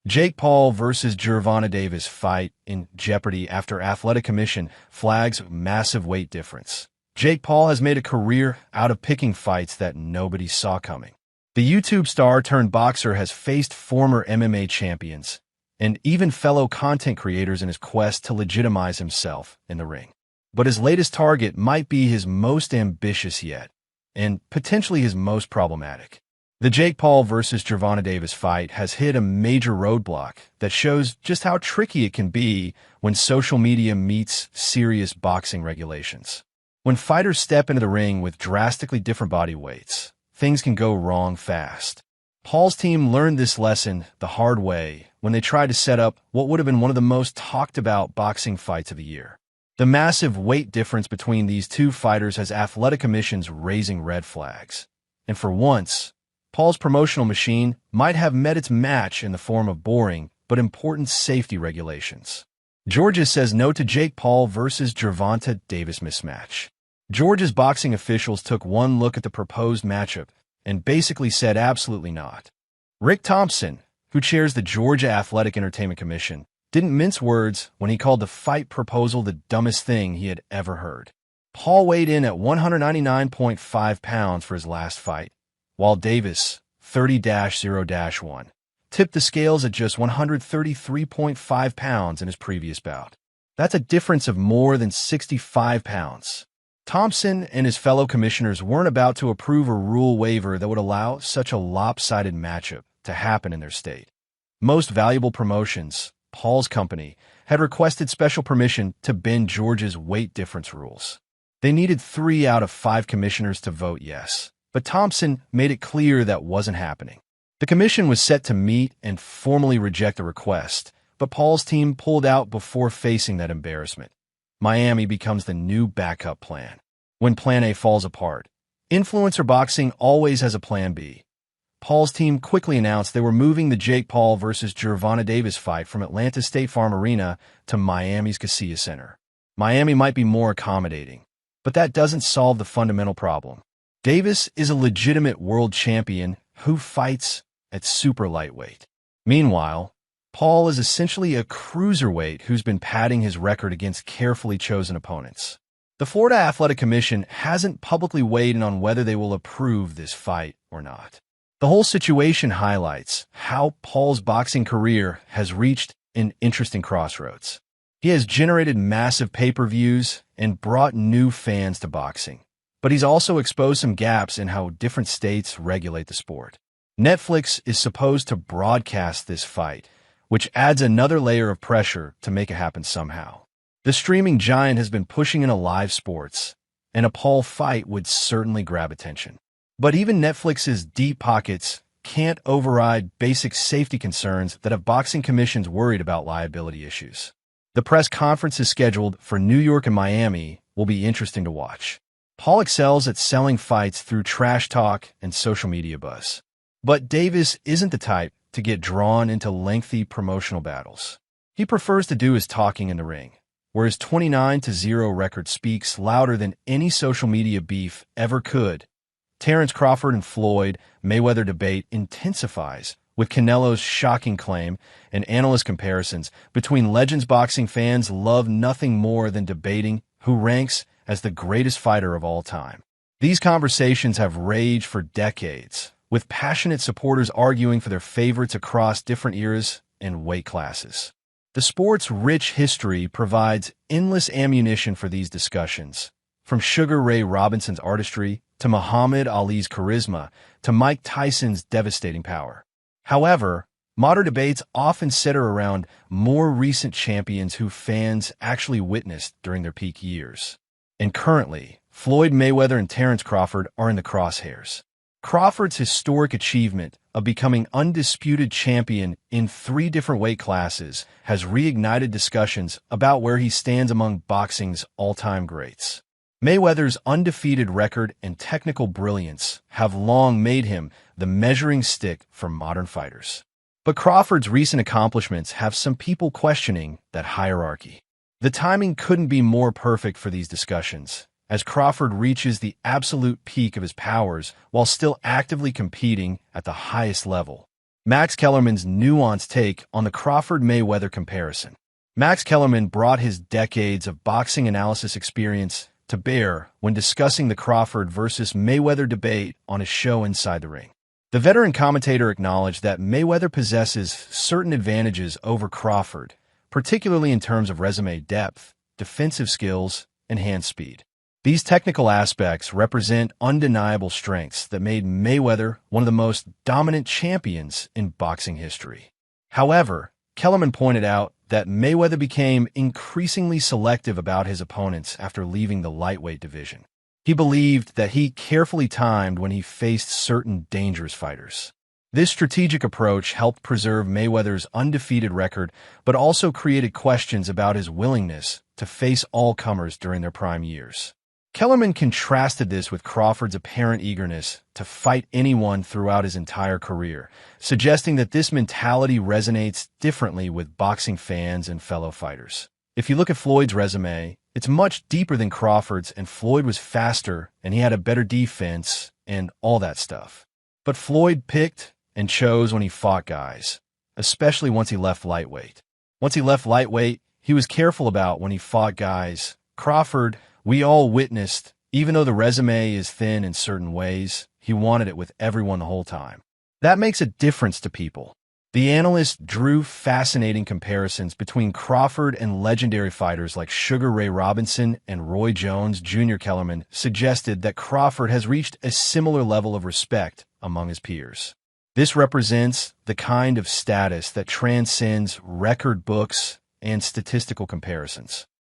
Jake Paul versus Gervonta Davis fight in Jeopardy after Athletic Commission flags massive weight difference. Jake Paul has made a career out of picking fights that nobody saw coming. The YouTube star turned boxer has faced former MMA champions and even fellow content creators in his quest to legitimize himself in the ring. But his latest target might be his most ambitious yet, and potentially his most problematic. The Jake Paul versus Gervonta Davis fight has hit a major roadblock that shows just how tricky it can be when social media meets serious boxing regulations. When fighters step into the ring with drastically different body weights, things can go wrong fast. Paul's team learned this lesson the hard way when they tried to set up what would have been one of the most talked about boxing fights of the year. The massive weight difference between these two fighters has Athletic Commissions raising red flags. And for once, Paul's promotional machine might have met its match in the form of boring but important safety regulations. Georgia says no to Jake Paul versus Gervonta Davis mismatch. Georgia's boxing officials took one look at the proposed matchup and basically said absolutely not. Rick Thompson, who chairs the Georgia Athletic Entertainment Commission, didn't mince words when he called the fight proposal the dumbest thing he had ever heard. Paul weighed in at 199.5 pounds for his last fight, while Davis, 30-0-1, tipped the scales at just 133.5 pounds in his previous bout. That's a difference of more than 65 pounds. Thompson and his fellow commissioners weren't about to approve a rule waiver that would allow such a lopsided matchup to happen in their state. Most Valuable Promotions, Paul's company, had requested special permission to bend Georgia's weight difference rules. They needed 3 out of 5 commissioners to vote yes. But Thompson made it clear that wasn't happening. The commission was set to meet and formally reject the request, but Paul's team pulled out before facing that embarrassment. Miami becomes the new backup plan. When Plan A falls apart, influencer boxing always has a Plan B. Paul's team quickly announced they were moving the Jake Paul versus Gervonta Davis fight from Atlanta's State Farm Arena to Miami's Casilla Center. Miami might be more accommodating, but that doesn't solve the fundamental problem. Davis is a legitimate world champion who fights at super lightweight. Meanwhile, Paul is essentially a cruiserweight who's been padding his record against carefully chosen opponents. The Florida Athletic Commission hasn't publicly weighed in on whether they will approve this fight or not. The whole situation highlights how Paul's boxing career has reached an interesting crossroads. He has generated massive pay-per-views and brought new fans to boxing. But he's also exposed some gaps in how different states regulate the sport. Netflix is supposed to broadcast this fight, which adds another layer of pressure to make it happen somehow. The streaming giant has been pushing into live sports, and a Paul fight would certainly grab attention. But even Netflix's deep pockets can't override basic safety concerns that have boxing commissions worried about liability issues. The press conferences scheduled for New York and Miami will be interesting to watch. Paul excels at selling fights through trash talk and social media buzz. But Davis isn't the type to get drawn into lengthy promotional battles. He prefers to do his talking in the ring, where his 29-0 record speaks louder than any social media beef ever could. Terrence Crawford and Floyd Mayweather debate intensifies with Canelo's shocking claim and analyst comparisons between legends. Boxing fans love nothing more than debating who ranks as the greatest fighter of all time. These conversations have raged for decades, with passionate supporters arguing for their favorites across different eras and weight classes. The sport's rich history provides endless ammunition for these discussions, from Sugar Ray Robinson's artistry to Muhammad Ali's charisma to Mike Tyson's devastating power. However, modern debates often center around more recent champions who fans actually witnessed during their peak years. And currently, Floyd Mayweather and Terrence Crawford are in the crosshairs. Crawford's historic achievement of becoming undisputed champion in 3 different weight classes has reignited discussions about where he stands among boxing's all-time greats. Mayweather's undefeated record and technical brilliance have long made him the measuring stick for modern fighters. But Crawford's recent accomplishments have some people questioning that hierarchy. The timing couldn't be more perfect for these discussions, as Crawford reaches the absolute peak of his powers while still actively competing at the highest level. Max Kellerman's nuanced take on the Crawford-Mayweather comparison. Max Kellerman brought his decades of boxing analysis experience to bear when discussing the Crawford versus Mayweather debate on his show Inside the Ring. The veteran commentator acknowledged that Mayweather possesses certain advantages over Crawford, particularly in terms of resume depth, defensive skills, and hand speed. These technical aspects represent undeniable strengths that made Mayweather one of the most dominant champions in boxing history. However, Kellerman pointed out that Mayweather became increasingly selective about his opponents after leaving the lightweight division. He believed that he carefully timed when he faced certain dangerous fighters. This strategic approach helped preserve Mayweather's undefeated record, but also created questions about his willingness to face all comers during their prime years. Kellerman contrasted this with Crawford's apparent eagerness to fight anyone throughout his entire career, suggesting that this mentality resonates differently with boxing fans and fellow fighters. If you look at Floyd's resume, it's much deeper than Crawford's, and Floyd was faster and he had a better defense and all that stuff. But Floyd picked and chose when he fought guys, especially once he left lightweight. Once he left lightweight, he was careful about when he fought guys. Crawford, we all witnessed, even though the resume is thin in certain ways, he wanted it with everyone the whole time. That makes a difference to people. The analyst drew fascinating comparisons between Crawford and legendary fighters like Sugar Ray Robinson and Roy Jones. Jr. Kellerman suggested that Crawford has reached a similar level of respect among his peers. This represents the kind of status that transcends record books and statistical comparisons.